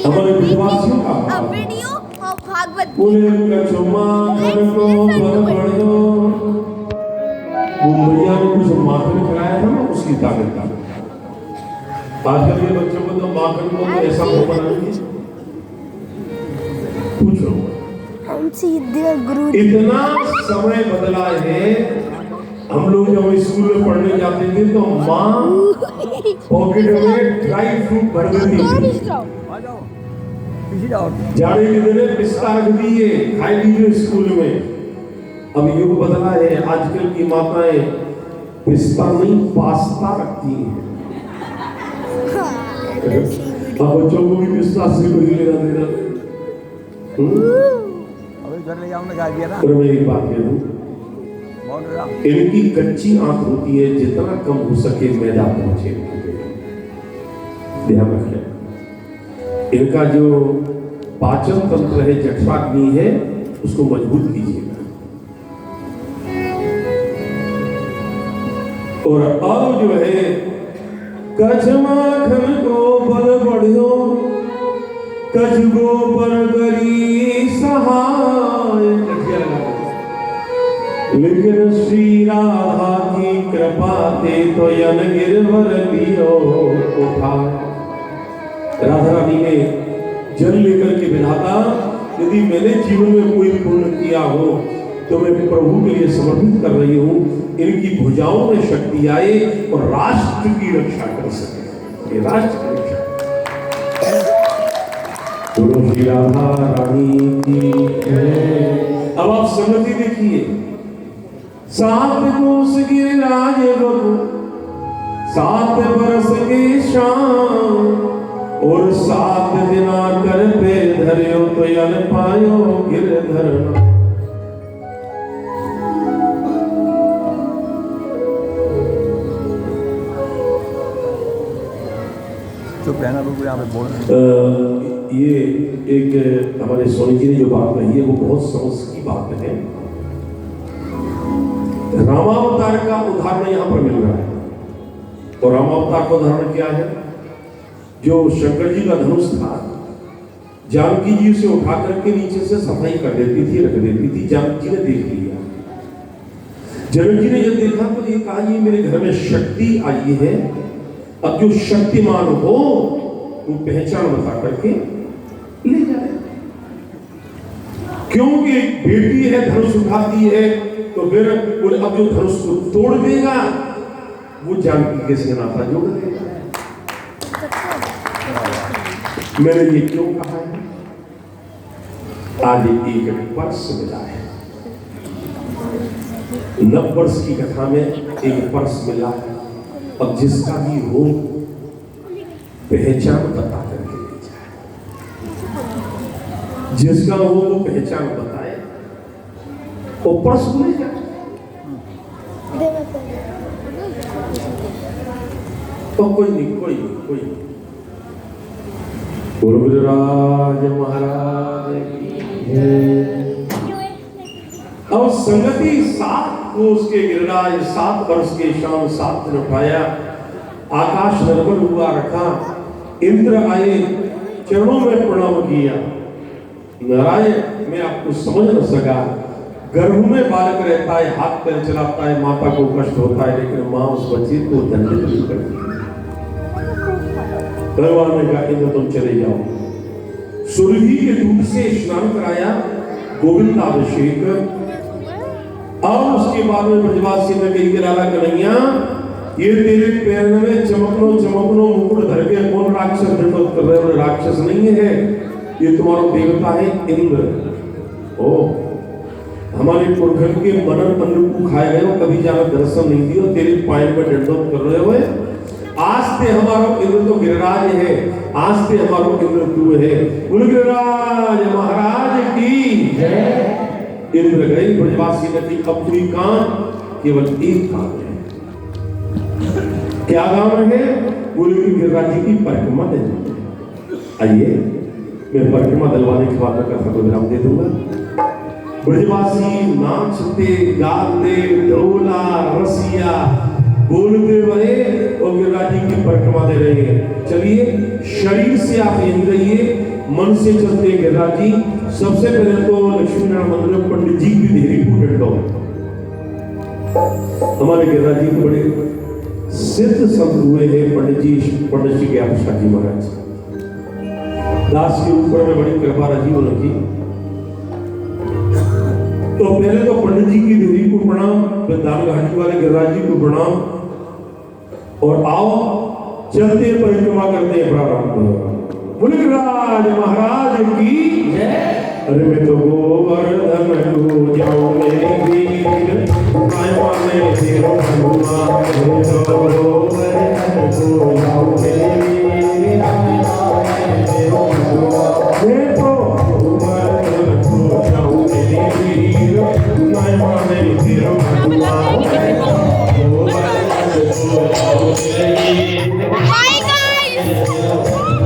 हमारे विश्वासियों का बोले माखन को बढ़ दो। वो मैया ने कुछ माखन खिलाया था ना, उसकी ताकत था। आजकल के बच्चों को तो माखन को तो ऐसा बनाएंगे, पूछो इतना समय बदला है। हम लोग जब स्कूल में पढ़ने जाते थे तो माँ पॉकेट में ड्राई फ्रूट भर देती थी। जाने के दिन पिस्ता रख दिए, खाई लीजिए स्कूल में। अब युग बदला है, आजकल की माताएं पिस्ता नहीं पास्ता रखती हैं। अब बच्चों को भी पिस्ता से कोई लेना देना। तो मैं एक बात कह दूं, इनकी कच्ची आंख होती है, जितना कम हो सके मैदा पहुंचे। ध्यान रखें, इनका जो पाचन तंत्र है, जठराग्नि है, उसको मजबूत कीजिएगा। और अब जो है कछ माखन को बल बढ़ो, कछ गोबर करी सहाय। लेकिन श्री राधा की कृपा ते तो यन गिरवर लियो उठा। राधा रानी ने जल लेकर के विधाता, यदि मैंने जीवन में कोई पुण्य किया हो तो मैं प्रभु के लिए समर्पित कर रही हूँ। इनकी भुजाओं में शक्ति आए और राष्ट्र की रक्षा कर सके। ये राष्ट्र की रक्षा। बोलो श्री राधा रानी की जय। अब आप संगति देखिए, 7 कोस गिरिराज बबू, 7 बरस के शाम, और 7 दिना कर पे धरियो तो यल पायो गिरधर। चुप रहना लोग यहाँ पे बोल रहे हैं। ये एक हमारे सोनी जी ने जो बात कही है वो बहुत समझ की बात है। रामावतार का उदाहरण यहाँ पर मिल रहा है, और रामावतार का उदाहरण क्या है? जो शंकर जी का धनुष था, जानकी जी उसे उठा करके नीचे से सफाई कर देती थी, रख देती थी। जानकी जी ने देख लिया। जनक जी ने जब देखा तो ये कहा, ये मेरे घर में शक्ति आई है, अब जो शक्तिमान हो वो पहचान बता करके ले जाए। क्योंकि बेटी है, धनुष उठाती है, तो फिर बोले अब जो धनुष को तोड़ देगा वो जानकी के से नाता जोड़ देगा। मैंने ये क्यों कहा है? आज एक पर्स मिला है, 9 वर्ष की कथा में एक पर्स मिला है। अब जिसका भी हो पहचान बता करके ले जाए, जिसका हो वो पहचान बताए, वो पर्स ले जाए। तो कोई नहीं। गुरुराज महाराज की जय। अब संगति 7 कोस के गिरिराज, 7 वर्ष के शाम, 7 दिन उठाया, आकाश निर्मल हुआ रखा। इंद्र आए, चरणों में प्रणाम किया। नारायण, मैं आपको समझ न सका, गर्भ में बालक रहता है, हाथ पैर चलाता है, माता को कष्ट होता है, लेकिन माँ उस बच्चे को दंडित नहीं करती। भगवान ने कहा, इंद्र तुम चले जाओ। सुरभि के दूध से स्नान कराया, गोविंदाभिषेक। और उसके बाद में ब्रजवासी ने कही कि लाला कन्हैया, ये तेरे पैर में चमकनो मुकुट धर के कौन राक्षस दंडोत कर रहे? राक्षस नहीं है, ये तुम्हारा देवता है इंद्र। ओ, हमारे पुरखन के मनन अन्न को खाए गए हो, कभी जाना दर्शन नहीं दियो, तेरे पाए में दंडोत कर रहे हो। आज से हमारा इंद्र तो गिरिराज है, आज से हमारा इंद्र तू है। बोल गिरिराज महाराज की जय। इंद्र गए, ब्रजवासी ने कही अब कोई काम केवल एक काम है। क्या काम है? बोले कि गिरिराज जी की परिक्रमा देनी। आइए, मैं परिक्रमा दिलवाने के बाद कथा को विराम दे दूंगा। ब्रजवासी नाचते गाते, ढोला रसिया बोलते बने और गिरिराज जी की परिक्रमा दे रहे हैं। चलिए से आप यहीं रहिए, मन से चलते हैं गिरिराज जी। सबसे पहले तो लक्ष्मी नारायण मंदिर में पंडित जी की देरी इंपोर्टेंट हो। हमारे गिरिराज जी के बड़े सिद्ध संत हुए हैं पंडित श्री ज्ञापशा जी महाराज। दास के ऊपर में बड़ी कृपा रही उनकी। तो पहले तो पंडित जी की देवी को प्रणाम, फिर दान घाटी वाले गिरिराज जी को प्रणाम, और आओ चलते परिक्रमा करते हैं प्रारंभ। बोले गिरिराज महाराज की जय। अरे मैं तो